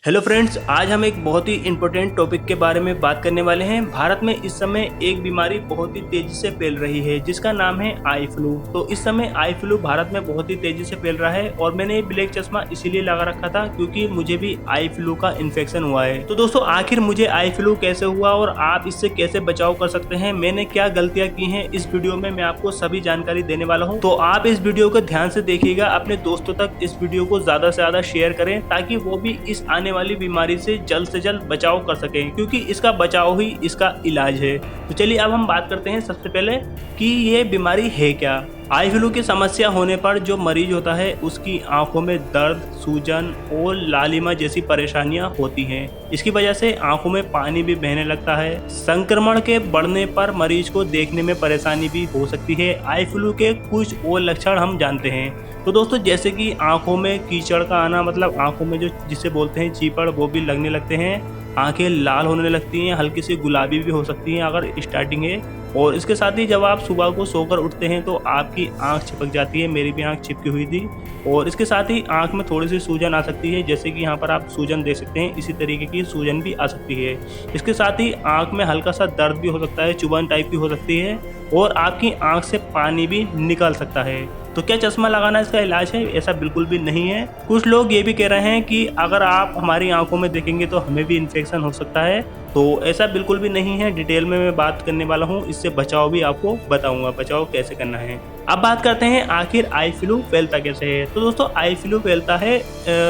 Hello friends, आज हम एक बहुत ही इम्पोर्टेंट टॉपिक के बारे में बात करने वाले हैं। भारत में इस समय एक बीमारी बहुत ही तेजी से फैल रही है जिसका नाम है आई फ्लू। तो इस समय आई फ्लू भारत में बहुत ही तेजी से फैल रहा है और मैंने ये ब्लैक चश्मा इसीलिए लगा रखा था क्योंकि मुझे भी आई फ्लू का इन्फेक्शन हुआ है। तो दोस्तों, आखिर मुझे आई फ्लू कैसे हुआ और आप इससे कैसे बचाव कर सकते हैं, मैंने क्या गलतियां की हैं, इस वीडियो में मैं आपको सभी जानकारी देने वाला हूँ। तो आप इस वीडियो को ध्यान से देखिएगा, अपने दोस्तों तक इस वीडियो को ज्यादा से ज्यादा शेयर करें ताकि वो भी इस आने वाली बीमारी से जल्द बचाव कर सकें, क्योंकि इसका बचाव ही इसका इलाज है। तो चलिए अब हम बात करते हैं सबसे पहले कि ये बीमारी है क्या। आई फ्लू की समस्या होने पर जो मरीज होता है उसकी आंखों में दर्द, सूजन और लालिमा जैसी परेशानियां होती हैं। इसकी वजह से आंखों में पानी भी बहने लगता है। संक्रमण के बढ़ने पर मरीज को देखने में परेशानी भी हो सकती है। आई फ्लू के कुछ और लक्षण हम जानते हैं। तो दोस्तों, जैसे कि आंखों में कीचड़ का आना, मतलब आंखों में जो जिसे बोलते हैं चीपड़, वो भी लगने लगते हैं। आंखें लाल होने लगती हैं, हल्की सी गुलाबी भी हो सकती हैं अगर स्टार्टिंग है। और इसके साथ ही जब आप सुबह को सोकर उठते हैं तो आपकी आंख चिपक जाती है। मेरी भी आंख चिपकी हुई थी। और इसके साथ ही आंख में थोड़ी सी सूजन आ सकती है, जैसे कि यहाँ पर आप सूजन देख सकते हैं, इसी तरीके की सूजन भी आ सकती है। इसके साथ ही आंख में हल्का सा दर्द भी हो सकता है, चुभन टाइप की हो सकती है और आपकी आंख से पानी भी निकल सकता है। तो क्या चश्मा लगाना इसका इलाज है? ऐसा बिल्कुल भी नहीं है। कुछ लोग ये भी कह रहे हैं कि अगर आप हमारी आंखों में देखेंगे तो हमें भी इन्फेक्शन हो सकता है। तो ऐसा बिल्कुल भी नहीं है। डिटेल में मैं बात करने वाला हूँ, इससे बचाव भी आपको बताऊंगा, बचाव कैसे करना है। अब बात करते हैं आखिर आई फ्लू फैलता कैसे है। तो दोस्तों, आई फ्लू फैलता है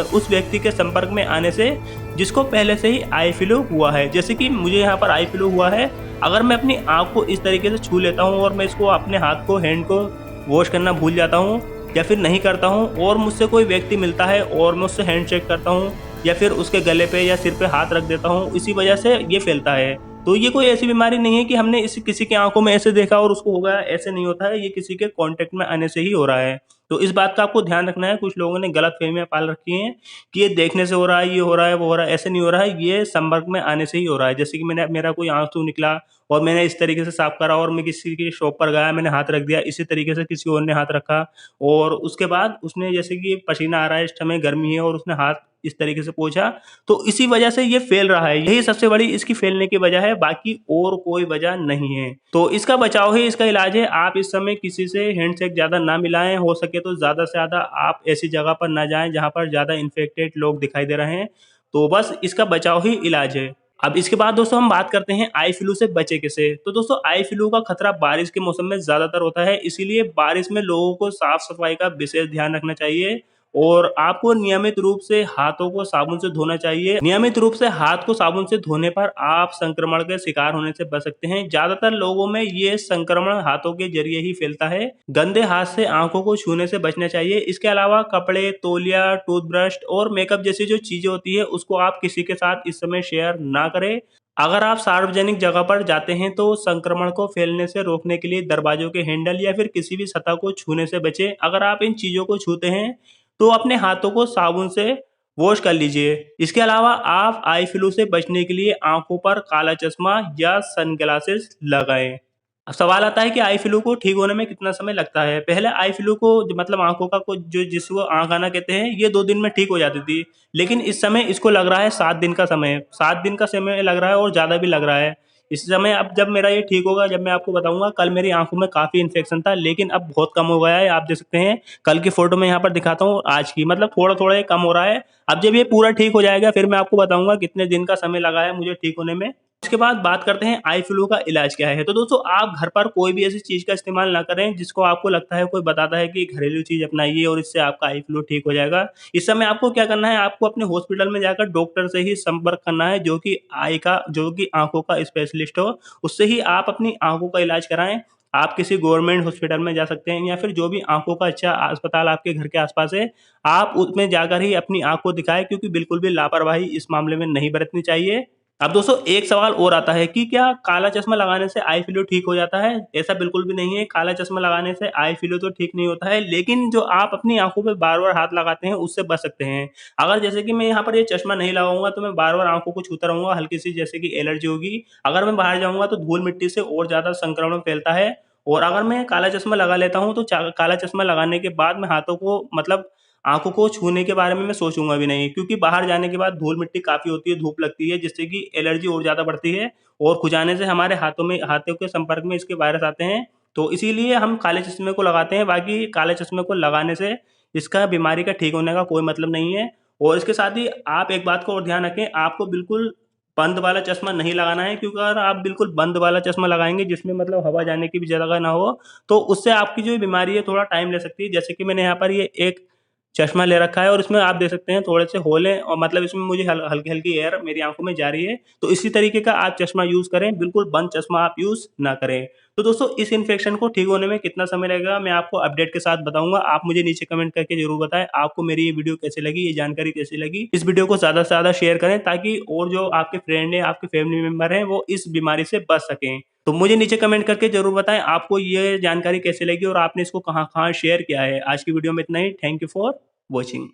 उस व्यक्ति के संपर्क में आने से जिसको पहले से ही आई फ्लू हुआ है। जैसे कि मुझे यहाँ पर आई फ्लू हुआ है, अगर मैं अपनी आंख को इस तरीके से छू लेता हूँ और मैं इसको अपने हाथ को, हैंड को वॉश करना भूल जाता हूँ या फिर नहीं करता हूँ और मुझसे कोई व्यक्ति मिलता है और मैं उससे हैंड शेक करता हूँ या फिर उसके गले पे या सिर पे हाथ रख देता हूँ, इसी वजह से ये फैलता है। तो ये कोई ऐसी बीमारी नहीं है कि हमने इस किसी की आंखों में ऐसे देखा और उसको हो गया, ऐसे नहीं होता है। ये किसी के कांटेक्ट में आने से ही हो रहा है। तो इस बात का आपको ध्यान रखना है। कुछ लोगों ने गलत फहमियां पाल रखी हैं कि ये देखने से हो रहा है, ये हो रहा है, वो हो रहा है। ऐसे नहीं हो रहा है, ये संपर्क में आने से ही हो रहा है। जैसे कि मेरा कोई आंसू निकला और मैंने इस तरीके से साफ करा और मैं किसी की शॉप पर गया, मैंने हाथ रख दिया, इसी तरीके से किसी और ने हाथ रखा और उसके बाद उसने, जैसे कि पसीना आ रहा है, इस समय गर्मी है और उसने हाथ इस तरीके से पोंछा, तो इसी वजह से ये फैल रहा है। यही सबसे बड़ी इसकी फैलने की वजह है, बाकी और कोई वजह नहीं है। तो इसका बचाव ही इसका इलाज है। आप इस समय किसी से हैंडशेक ज्यादा ना मिलाएं, हो सके तो ज्यादा से ज्यादा आप ऐसी जगह पर ना जाएं जहां पर ज्यादा इन्फेक्टेड लोग दिखाई दे रहे हैं। तो बस इसका बचाव ही इलाज है। अब इसके बाद दोस्तों हम बात करते हैं आई फ्लू से बचे कैसे। तो दोस्तों, आई फ्लू का खतरा बारिश के मौसम में ज्यादातर होता है, इसीलिए बारिश में लोगों को साफ सफाई का विशेष ध्यान रखना चाहिए और आपको नियमित रूप से हाथों को साबुन से धोना चाहिए। नियमित रूप से हाथ को साबुन से धोने पर आप संक्रमण के शिकार होने से बच सकते हैं। ज्यादातर लोगों में ये संक्रमण हाथों के जरिए ही फैलता है। गंदे हाथ से आंखों को छूने से बचना चाहिए। इसके अलावा कपड़े, तौलिया, टूथब्रश और मेकअप जैसी जो चीजें होती है उसको आप किसी के साथ इस समय शेयर ना करें। अगर आप सार्वजनिक जगह पर जाते हैं तो संक्रमण को फैलने से रोकने के लिए दरवाजों के हैंडल या फिर किसी भी सतह को छूने से बचें। अगर आप इन चीजों को छूते हैं तो अपने हाथों को साबुन से वॉश कर लीजिए। इसके अलावा आप आई फ्लू से बचने के लिए आंखों पर काला चश्मा या सनग्लासेस लगाएं। अब सवाल आता है कि आई फ्लू को ठीक होने में कितना समय लगता है। पहले आई फ्लू को मतलब आंखों का को जो जिसको आंख आना कहते हैं, ये 2 दिन में ठीक हो जाती थी, लेकिन इस समय इसको लग रहा है 7 दिन का समय, 7 दिन का समय लग रहा है और ज्यादा भी लग रहा है इस समय। अब जब मेरा ये ठीक होगा, जब मैं आपको बताऊंगा। कल मेरी आंखों में काफी इन्फेक्शन था, लेकिन अब बहुत कम हो गया है। आप देख सकते हैं, कल की फोटो में यहाँ पर दिखाता हूँ, आज की, मतलब थोड़ा थोड़ा ये कम हो रहा है। अब जब ये पूरा ठीक हो जाएगा फिर मैं आपको बताऊंगा कितने दिन का समय लगा है मुझे ठीक होने में। इसके बाद बात करते हैं आई फ्लू का इलाज क्या है। तो दोस्तों, आप घर पर कोई भी ऐसी चीज का इस्तेमाल ना करें जिसको आपको लगता है, कोई बताता है कि घरेलू चीज अपनाइए और इससे आपका आई फ्लू ठीक हो जाएगा। इस समय आपको क्या करना है, आपको अपने हॉस्पिटल में जाकर डॉक्टर से ही संपर्क करना है, जो कि आंखों का स्पेशलिस्ट हो। उससे ही आप अपनी आंखों का इलाज कराएं। आप किसी गवर्नमेंट हॉस्पिटल में जा सकते हैं या फिर जो भी आंखों का अच्छा अस्पताल आपके घर के आसपास है, आप उसमें जाकर ही अपनी आंख को दिखाएं, क्योंकि बिल्कुल भी लापरवाही इस मामले में नहीं बरतनी चाहिए। अब दोस्तों, एक सवाल और आता है कि क्या काला चश्मा लगाने से आई फ्लू ठीक हो जाता है? ऐसा बिल्कुल भी नहीं है। काला चश्मा लगाने से आई फ्लू तो ठीक नहीं होता है, लेकिन जो आप अपनी आंखों पे बार बार हाथ लगाते हैं उससे बच सकते हैं। अगर जैसे कि मैं यहाँ पर ये चश्मा नहीं लगाऊंगा तो मैं बार बार आंखों को छूता रहूंगा, हल्की सी जैसे कि एलर्जी होगी। अगर मैं बाहर जाऊंगा तो धूल मिट्टी से और ज्यादा संक्रमण फैलता है। और अगर मैं काला चश्मा लगा लेता हूँ तो काला चश्मा लगाने के बाद मैं हाथों को, मतलब आँखों को छूने के बारे में मैं सोचूँगा भी नहीं, क्योंकि बाहर जाने के बाद धूल-मिट्टी काफ़ी होती है, धूप लगती है, जिससे कि एलर्जी और ज़्यादा बढ़ती है और खुजाने से हमारे हाथों के संपर्क में इसके वायरस आते हैं। तो इसीलिए हम काले चश्मे को लगाते हैं, बाकी काले चश्मे को लगाने से इसका बीमारी का ठीक होने का कोई मतलब नहीं है। और इसके साथ ही आप एक बात को और ध्यान रखें, आपको बिल्कुल बंद वाला चश्मा नहीं लगाना है, क्योंकि अगर आप बिल्कुल बंद वाला चश्मा लगाएँगे जिसमें मतलब हवा जाने की भी जगह ना हो, तो उससे आपकी जो बीमारी है थोड़ा टाइम ले सकती है। जैसे कि मैंने यहाँ पर ये एक चश्मा ले रखा है और इसमें आप देख सकते हैं थोड़े से होल हैं और मतलब इसमें मुझे हल्की-हल्की एयर मेरी आँखों में जा रही है। तो इसी तरीके का आप चश्मा यूज़ करें, बिल्कुल बंद चश्मा आप यूज़ ना करें। तो दोस्तों इस इन्फेक्शन को ठीक होने में कितना समय लगेगा, मैं आपको अपडेट के साथ बताऊँगा। आप मुझे नीचे कमेंट करके ज़रूर बताएँ, आपको मेरी ये वीडियो कैसी लगी, ये जानकारी कैसी लगी? इस वीडियो को ज़्यादा से ज़्यादा शेयर करें ताकि और जो आपके फ्रेंड हैं, आपके फैमिली मेंबर हैं, वो इस बीमारी से बच सकें। तो मुझे नीचे कमेंट करके ज़रूर बताएँ आपको ये जानकारी कैसी लगी और आपने इसको कहाँ-कहाँ शेयर किया है। आज की वीडियो में इतना ही। Thank you for watching.